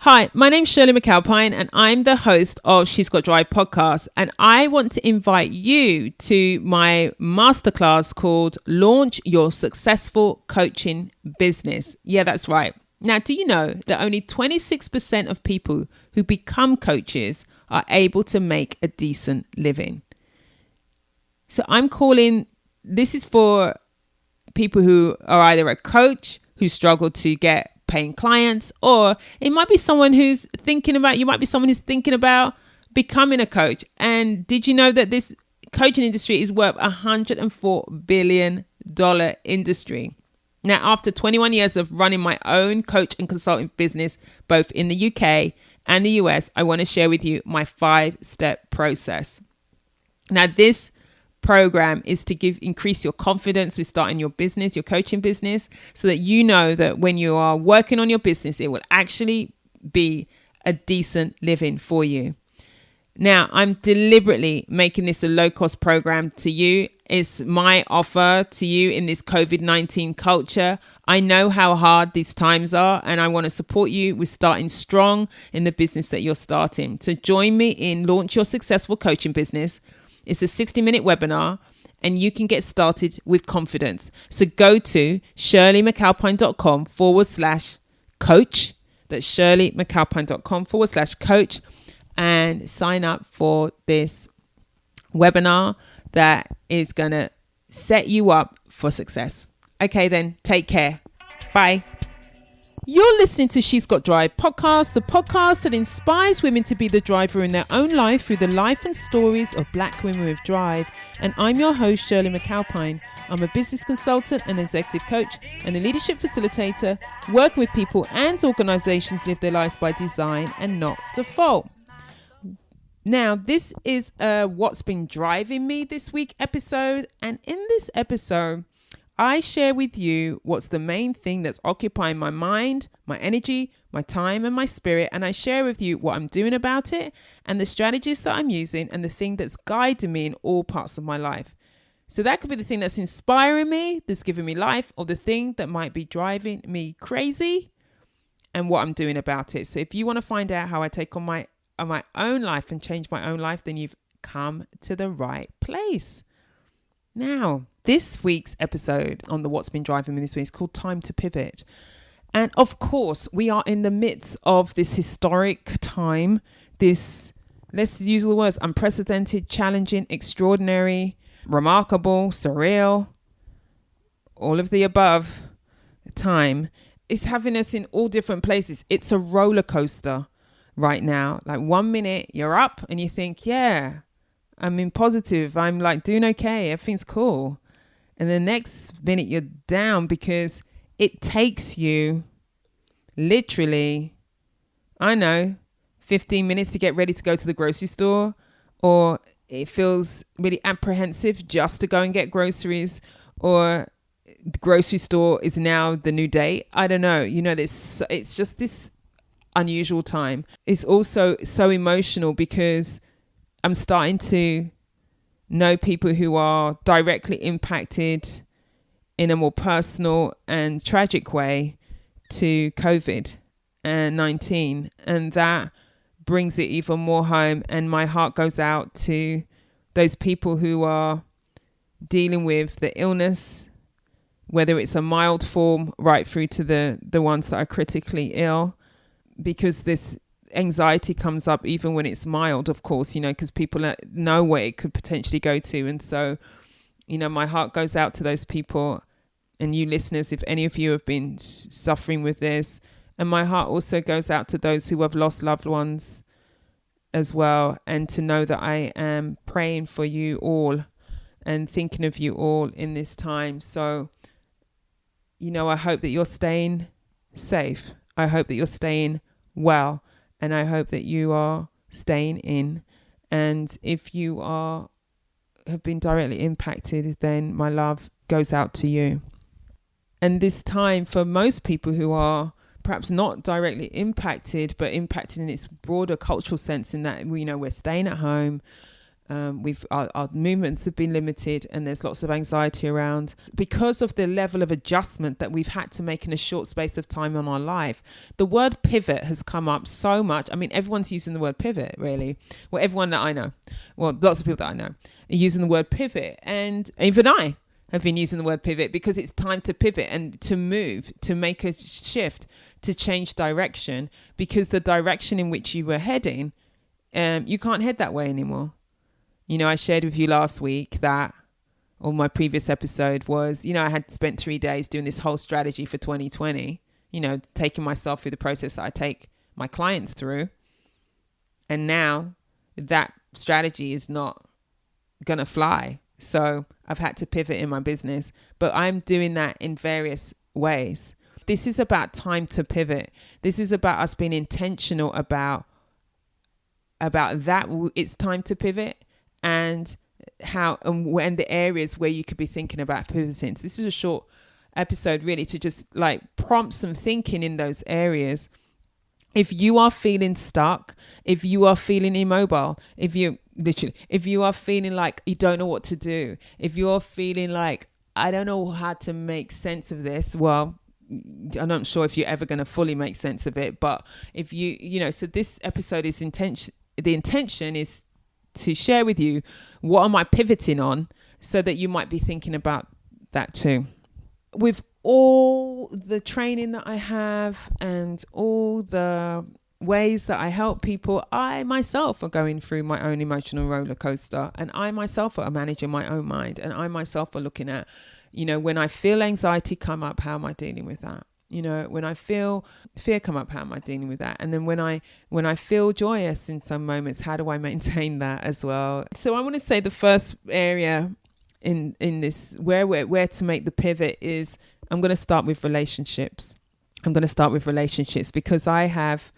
Hi, my name's Shirley McAlpine and I'm the host of She's Got Drive podcast, and I want to invite you to my masterclass called Launch Your Successful Coaching Business. Yeah, that's right. Now, do you know that only 26% of people who become coaches are able to make a decent living? So this is for people who are either a coach who struggle to get paying clients, or it might be someone who's thinking about becoming a coach. And did you know that this coaching industry is worth $104 billion industry? Now, after 21 years of running my own coach and consulting business, both in the UK and the US, I want to share with you my 5-step process. Now, this program is to increase your confidence with starting your business, your coaching business, so that you know that when you are working on your business, it will actually be a decent living for you. Now, I'm deliberately making this a low-cost program to you. It's my offer to you in this COVID-19 culture. I know how hard these times are, and I want to support you with starting strong in the business that you're starting. So join me in Launch Your Successful Coaching Business. It's a 60-minute webinar, and you can get started with confidence. So go to shirleymcalpine.com/coach. That's shirleymcalpine.com/coach, and sign up for this webinar that is going to set you up for success. Okay, then take care. Bye. You're listening to She's Got Drive podcast, the podcast that inspires women to be the driver in their own life through the life and stories of Black women with drive. And I'm your host, Shirley McAlpine. I'm a business consultant and executive coach and a leadership facilitator, working with people and organizations live their lives by design and not default. Now, this is What's Been Driving Me This Week episode. And in this episode, I share with you what's the main thing that's occupying my mind, my energy, my time, and my spirit. And I share with you what I'm doing about it and the strategies that I'm using and the thing that's guiding me in all parts of my life. So that could be the thing that's inspiring me, that's giving me life, or the thing that might be driving me crazy and what I'm doing about it. So if you want to find out how I take on my own life and change my own life, then you've come to the right place. Now, this week's episode on the What's Been Driving Me This Week is called Time to Pivot. And of course, we are in the midst of this historic time, this, let's use the words, unprecedented, challenging, extraordinary, remarkable, surreal, all of the above time. It's having us in all different places. It's a roller coaster right now. Like 1 minute you're up and you think, yeah, I'm in positive. I'm like doing okay. Everything's cool. And the next minute you're down because it takes you literally, 15 minutes to get ready to go to the grocery store, or it feels really apprehensive just to go and get groceries, or the grocery store is now the new date. I don't know. It's just this unusual time. It's also so emotional because I'm starting to know people who are directly impacted in a more personal and tragic way to COVID-19. And that brings it even more home. And my heart goes out to those people who are dealing with the illness, whether it's a mild form right through to the ones that are critically ill, because this anxiety comes up even when it's mild, of course, because people know where it could potentially go to. And so, my heart goes out to those people and you listeners, if any of you have been suffering with this. And my heart also goes out to those who have lost loved ones as well. And to know that I am praying for you all and thinking of you all in this time. So, I hope that you're staying safe. I hope that you're staying well. And I hope that you are staying in. And if you have been directly impacted, then my love goes out to you. And this time, for most people who are perhaps not directly impacted, but impacted in its broader cultural sense, in that we're staying at home, Our movements have been limited, and there's lots of anxiety around because of the level of adjustment that we've had to make in a short space of time in our life. The word pivot has come up so much. I mean, everyone's using the word pivot, really. Well, everyone that I know, well, lots of people that I know are using the word pivot, and even I have been using the word pivot because it's time to pivot and to move, to make a shift, to change direction, because the direction in which you were heading, you can't head that way anymore. You know, I shared with you last week that, or my previous episode was, you know, I had spent 3 days doing this whole strategy for 2020, you know, taking myself through the process that I take my clients through. And now that strategy is not going to fly. So I've had to pivot in my business, but I'm doing that in various ways. This is about time to pivot. This is about us being intentional about that. It's time to pivot. And how and the areas where you could be thinking about pivoting. So this is a short episode really to just like prompt some thinking in those areas. If you are feeling stuck, if you are feeling immobile, if you are feeling like you don't know what to do, if you're feeling like I don't know how to make sense of this, well, I'm not sure if you're ever going to fully make sense of it, but if you know, so this episode is the intention is to share with you what am I pivoting on so that you might be thinking about that too. With all the training that I have and all the ways that I help people, I myself are going through my own emotional roller coaster, and I myself are managing my own mind, and I myself are looking at, you know, when I feel anxiety come up, how am I dealing with that? You know, when I feel fear come up, how am I dealing with that? And then when I feel joyous in some moments, how do I maintain that as well? So I want to say the first area in this where to make the pivot is I'm going to start with relationships. I'm going to start with relationships because I have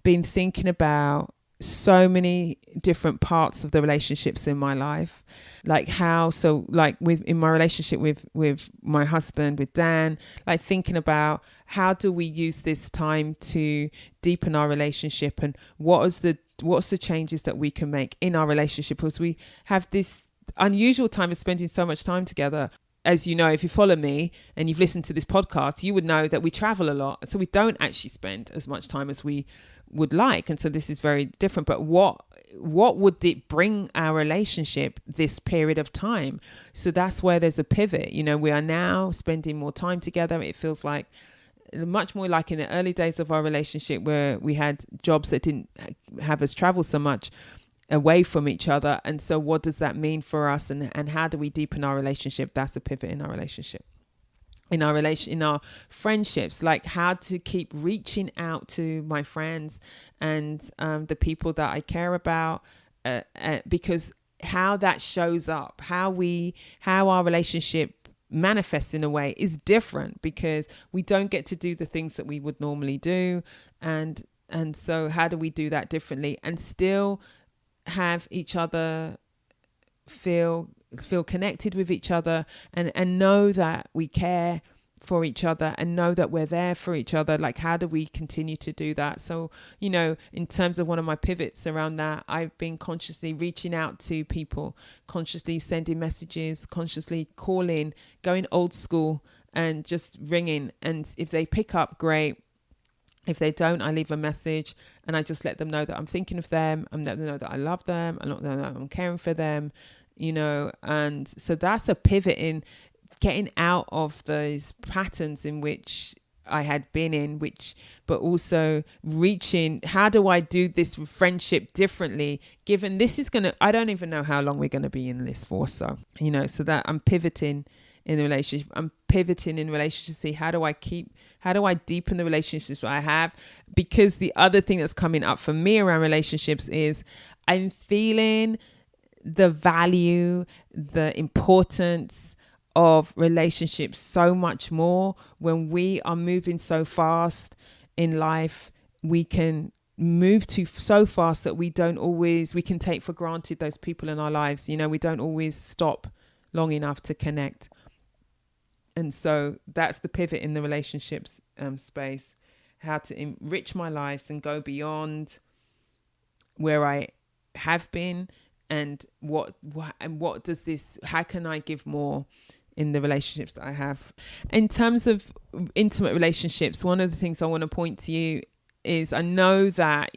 been thinking about so many different parts of the relationships in my life, like in my relationship with my husband, with Dan, like thinking about how do we use this time to deepen our relationship, and what's the changes that we can make in our relationship, because we have this unusual time of spending so much time together. As you know, if you follow me and you've listened to this podcast, you would know that we travel a lot. So we don't actually spend as much time as we would like. And so this is very different. But what would it bring our relationship this period of time? So that's where there's a pivot. You know, we are now spending more time together. It feels like much more like in the early days of our relationship where we had jobs that didn't have us travel so much away from each other. And so what does that mean for us, and how do we deepen our relationship? That's a pivot in our relationship, in our friendships, like how to keep reaching out to my friends and the people that I care about, because how that shows up, how our relationship manifests in a way is different, because we don't get to do the things that we would normally do, and so how do we do that differently and still have each other feel connected with each other, and know that we care for each other and know that we're there for each other? Like, how do we continue to do that? So, you know, in terms of one of my pivots around that, I've been consciously reaching out to people, consciously sending messages, consciously calling, going old school and just ringing. And if they pick up, great. If they don't, I leave a message and I just let them know that I'm thinking of them. I let them know that I love them. I let them know that I'm caring for them, you know. And so that's a pivot in getting out of those patterns in which I had been in, but also reaching, how do I do this friendship differently, given this is I don't even know how long we're going to be in this for. So, you know, so that I'm pivoting in the relationship. I'm pivoting in relationships. See, how do I deepen the relationships I have? Because the other thing that's coming up for me around relationships is I'm feeling the value, the importance of relationships so much more. When we are moving so fast in life, we can move so fast that we can take for granted those people in our lives. You know, we don't always stop long enough to connect. And so that's the pivot in the relationships space, how to enrich my lives and go beyond where I have been and what does this, how can I give more in the relationships that I have. In terms of intimate relationships, one of the things I want to point to you is, I know that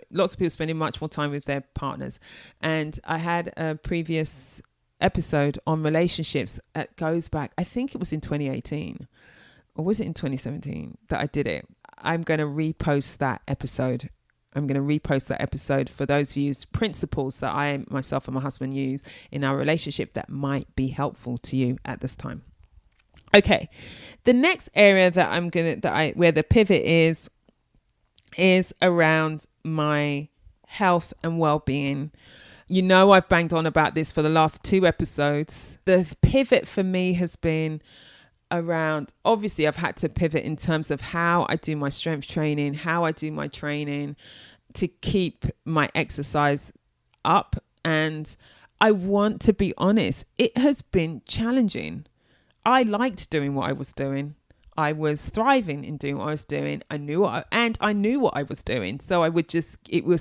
lots of people spending much more time with their partners, and I had a previous episode on relationships that goes back, I think it was in 2018 or was it in 2017 that I did it. I'm going to repost that episode. For those of you, principles that I, myself and my husband use in our relationship that might be helpful to you at this time. Okay. The next area that where the pivot is around my health and well-being. You know, I've banged on about this for the last 2 episodes. The pivot for me has been around, obviously I've had to pivot in terms of how I do my strength training, how I do my training to keep my exercise up. And I want to be honest, it has been challenging. I liked doing what I was doing. I was thriving in doing what I was doing. I knew what I was doing. So I would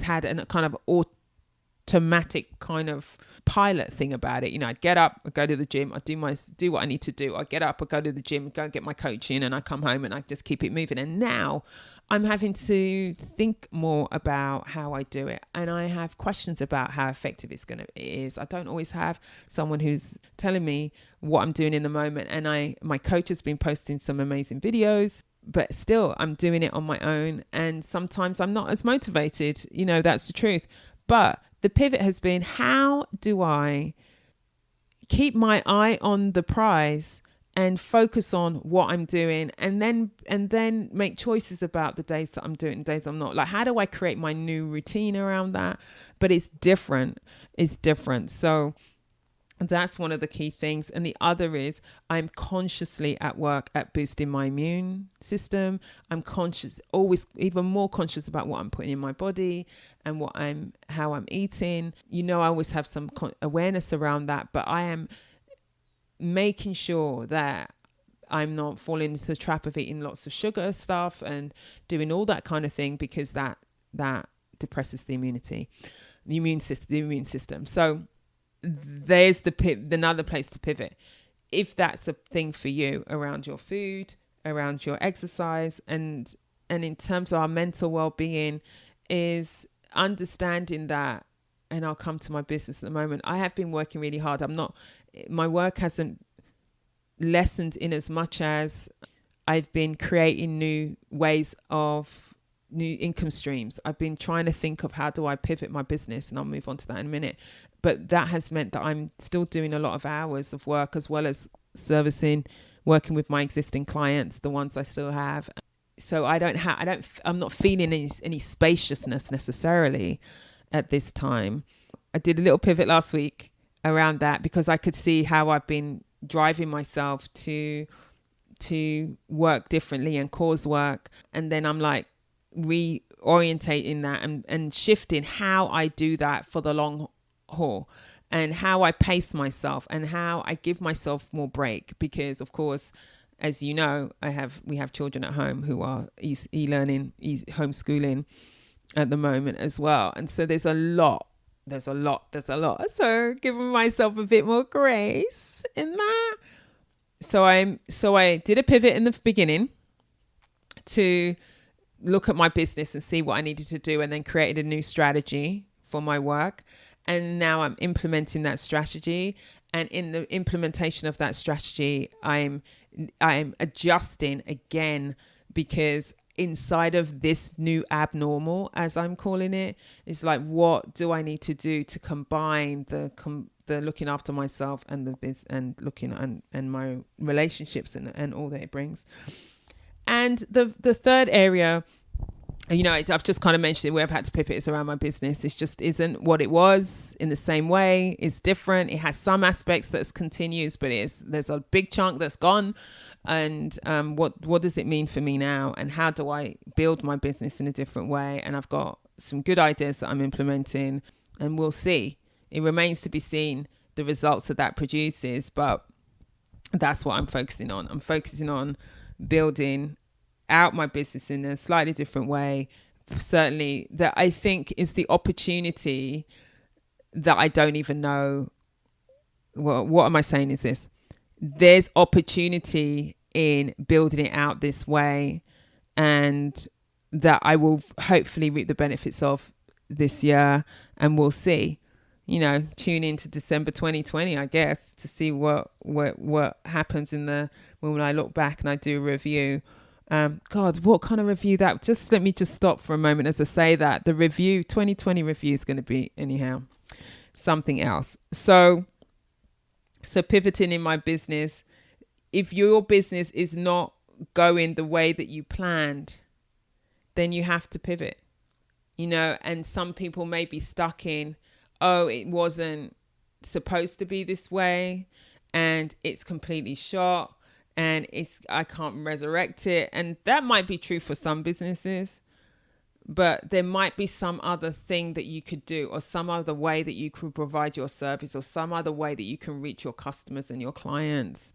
had a kind of automatic kind of pilot thing about it. You know, I'd get up, I'd go to the gym, I'd do what I need to do. I'd get up, I'd go to the gym, go and get my coaching, and I come home and I just keep it moving. And now I'm having to think more about how I do it. And I have questions about how effective it is. I don't always have someone who's telling me what I'm doing in the moment. And my coach has been posting some amazing videos, but still I'm doing it on my own. And sometimes I'm not as motivated, you know, that's the truth. But the pivot has been, how do I keep my eye on the prize and focus on what I'm doing, and then make choices about the days that I'm doing and days I'm not. Like, how do I create my new routine around that? But it's different. So that's one of the key things. And the other is, I'm consciously at work at boosting my immune system. I'm always even more conscious about what I'm putting in my body and how I'm eating. You know, I always have some awareness around that, but I am making sure that I'm not falling into the trap of eating lots of sugar stuff and doing all that kind of thing, because that depresses the immune system. So there's another place to pivot. If that's a thing for you around your food, around your exercise, and in terms of our mental well-being, is understanding that. And I'll come to my business at the moment. I have been working really hard. My work hasn't lessened in as much as I've been creating new income streams. I've been trying to think of how do I pivot my business, and I'll move on to that in a minute. But that has meant that I'm still doing a lot of hours of work, as well as working with my existing clients, the ones I still have. So I'm not feeling any spaciousness necessarily at this time. I did a little pivot last week around that, because I could see how I've been driving myself to work differently and cause work. And then I'm like reorientating that and shifting how I do that for the long haul, and how I pace myself and how I give myself more break. Because of course, as you know, we have children at home who are e-learning, homeschooling at the moment as well. And so there's a lot. So giving myself a bit more grace in that. So I did a pivot in the beginning to look at my business and see what I needed to do, and then created a new strategy for my work. And now I'm implementing that strategy. And in the implementation of that strategy, I'm adjusting again, because inside of this new abnormal, as I'm calling it, is like, what do I need to do to combine the looking after myself and the biz and looking and my relationships and all that it brings. And the third area, you know, I've just kind of mentioned it, where I've had to pivot is around my business. It just isn't what it was in the same way. It's different. It has some aspects that continues, but there's a big chunk that's gone. And what does it mean for me now? And how do I build my business in a different way? And I've got some good ideas that I'm implementing, and we'll see. It remains to be seen the results that produces, but that's what I'm focusing on. I'm focusing on building out my business in a slightly different way. Certainly that I think is the opportunity that I don't even know. Well, what am I saying is this: there's opportunity in building it out this way, and that I will hopefully reap the benefits of this year, and we'll see. Tune into December 2020, I guess, to see what happens when I look back and I do a review. God, what kind of review that? Just let me just stop for a moment as I say that. The 2020 review is going to be anyhow something else. So pivoting in my business, if your business is not going the way that you planned, then you have to pivot, and some people may be stuck in, oh, it wasn't supposed to be this way and it's completely shot and I can't resurrect it. And that might be true for some businesses, but there might be some other thing that you could do, or some other way that you could provide your service, or some other way that you can reach your customers and your clients.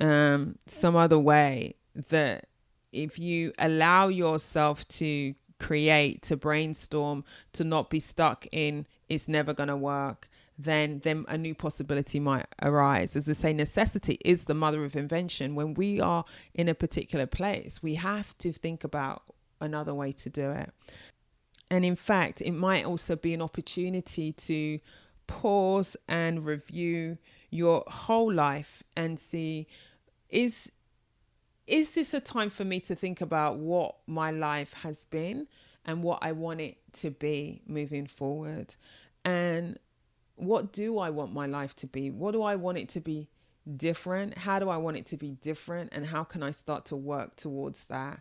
Some other way that if you allow yourself to create, to brainstorm, to not be stuck in it's never going to work, then a new possibility might arise. As I say, necessity is the mother of invention. When we are in a particular place, we have to think about another way to do it. And in fact, it might also be an opportunity to pause and review your whole life and see, is this a time for me to think about what my life has been and what I want it to be moving forward? And what do I want my life to be? What do I want it to be different? How do I want it to be different? And how can I start to work towards that?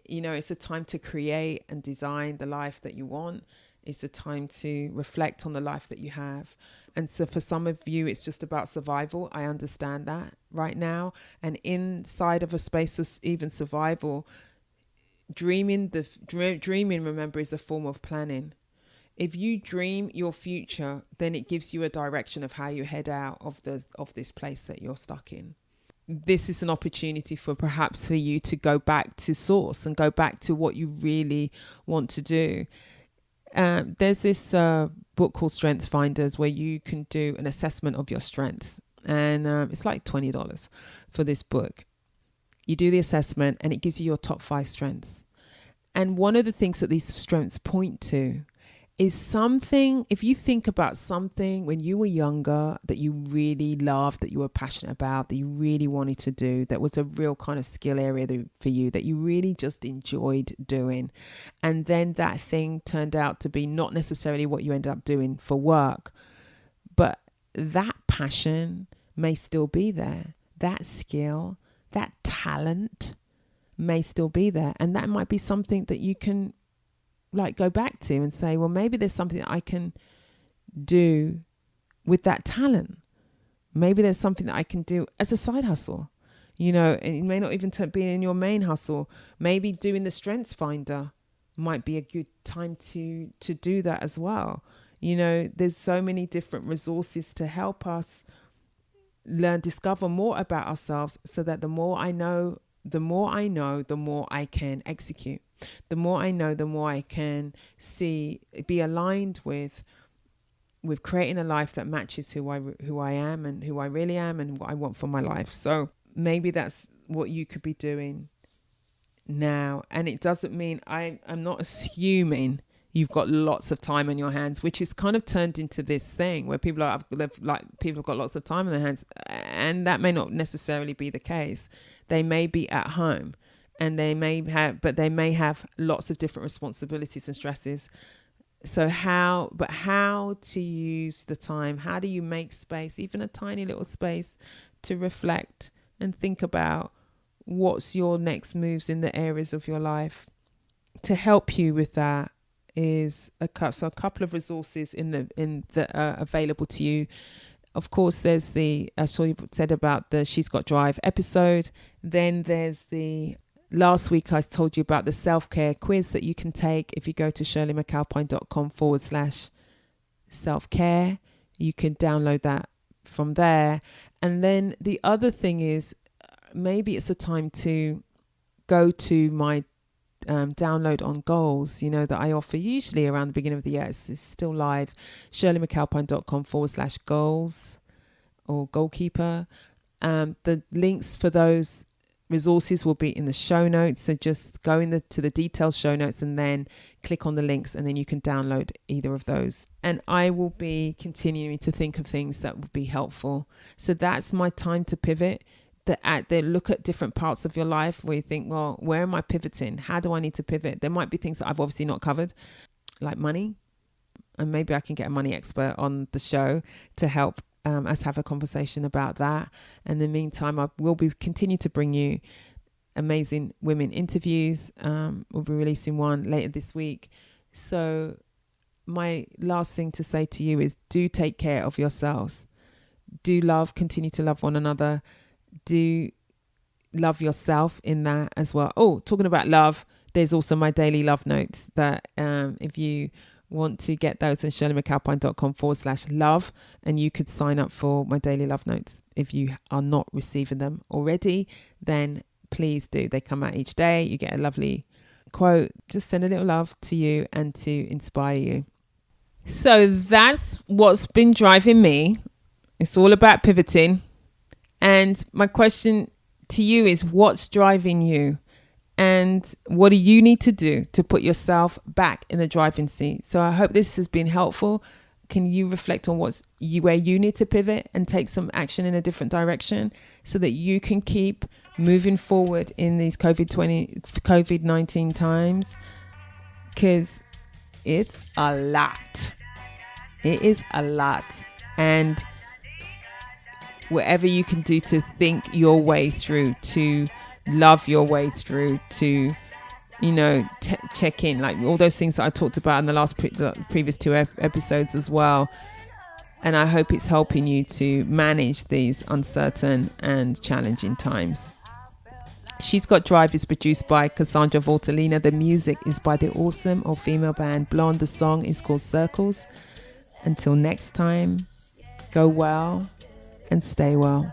It's a time to create and design the life that you want. It's a time to reflect on the life that you have. And so for some of you, it's just about survival. I understand that right now. And inside of a space of even survival, dreaming, remember, is a form of planning. If you dream your future, then it gives you a direction of how you head out of this place that you're stuck in. This is an opportunity for you to go back to source and go back to what you really want to do. There's this book called Strength Finders where you can do an assessment of your strengths. And it's like $20 for this book. You do the assessment and it gives you your top 5 strengths. And one of the things that these strengths point to is something, if you think about something when you were younger that you really loved, that you were passionate about, that you really wanted to do, that was a real kind of skill area for you, that you really just enjoyed doing. And then that thing turned out to be not necessarily what you ended up doing for work, but that passion may still be there. That skill, that talent may still be there. And that might be something that you can go back to and say, well, maybe there's something that I can do with that talent. Maybe there's something that I can do as a side hustle. It may not even be in your main hustle. Maybe doing the Strengths Finder might be a good time to do that as well. There's so many different resources to help us discover more about ourselves, so that the more I know, the more I can execute. The more I know, the more I can be aligned with creating a life that matches who I am and who I really am and what I want for my life. So maybe that's what you could be doing now. And it doesn't mean I'm not assuming you've got lots of time on your hands, which is kind of turned into this thing where people have got lots of time on their hands, and that may not necessarily be the case. They may be at home. And they may have lots of different responsibilities and stresses. So how to use the time? How do you make space, even a tiny little space, to reflect and think about what's your next moves in the areas of your life? To help you with that is a couple of resources that are available to you. Of course, there's I saw you said about the She's Got Drive episode. Then there's last week I told you about the self-care quiz that you can take. If you go to shirleymcalpine.com/self-care, you can download that from there. And then the other thing is, maybe it's a time to go to my download on goals, that I offer usually around the beginning of the year. It's still live. shirleymcalpine.com/goals or goalkeeper. The links for those resources will be in the show notes. So just go to the detailed show notes and then click on the links, and then you can download either of those. And I will be continuing to think of things that would be helpful. So that's my time to pivot. Look at different parts of your life where you think, well, where am I pivoting? How do I need to pivot? There might be things that I've obviously not covered, like money. And maybe I can get a money expert on the show to help us have a conversation about that. In the meantime, I will continue to bring you amazing women interviews. We'll be releasing one later this week. So my last thing to say to you is, do take care of yourselves. Continue to love one another. Do love yourself in that as well. Oh, talking about love, there's also my daily love notes that if you want to get those, then shirleymcalpine.com/love, and you could sign up for my daily love notes. If you are not receiving them already, then please do. They come out each day. You get a lovely quote. Just send a little love to you and to inspire you. So that's what's been driving me. It's all about pivoting. And my question to you is, what's driving you? And what do you need to do to put yourself back in the driving seat? So I hope this has been helpful. Can you reflect on where you need to pivot and take some action in a different direction so that you can keep moving forward in these COVID-19 times? Because it's a lot. It is a lot. And whatever you can do to think your way through, to love your way through, to check in, like all those things that I talked about in the previous two episodes as well. And I hope it's helping you to manage these uncertain and challenging times. She's Got Drive is produced by Cassandra Voltalina. The music is by the awesome all-female band Blonde. The song is called Circles. Until next time, go well and stay well.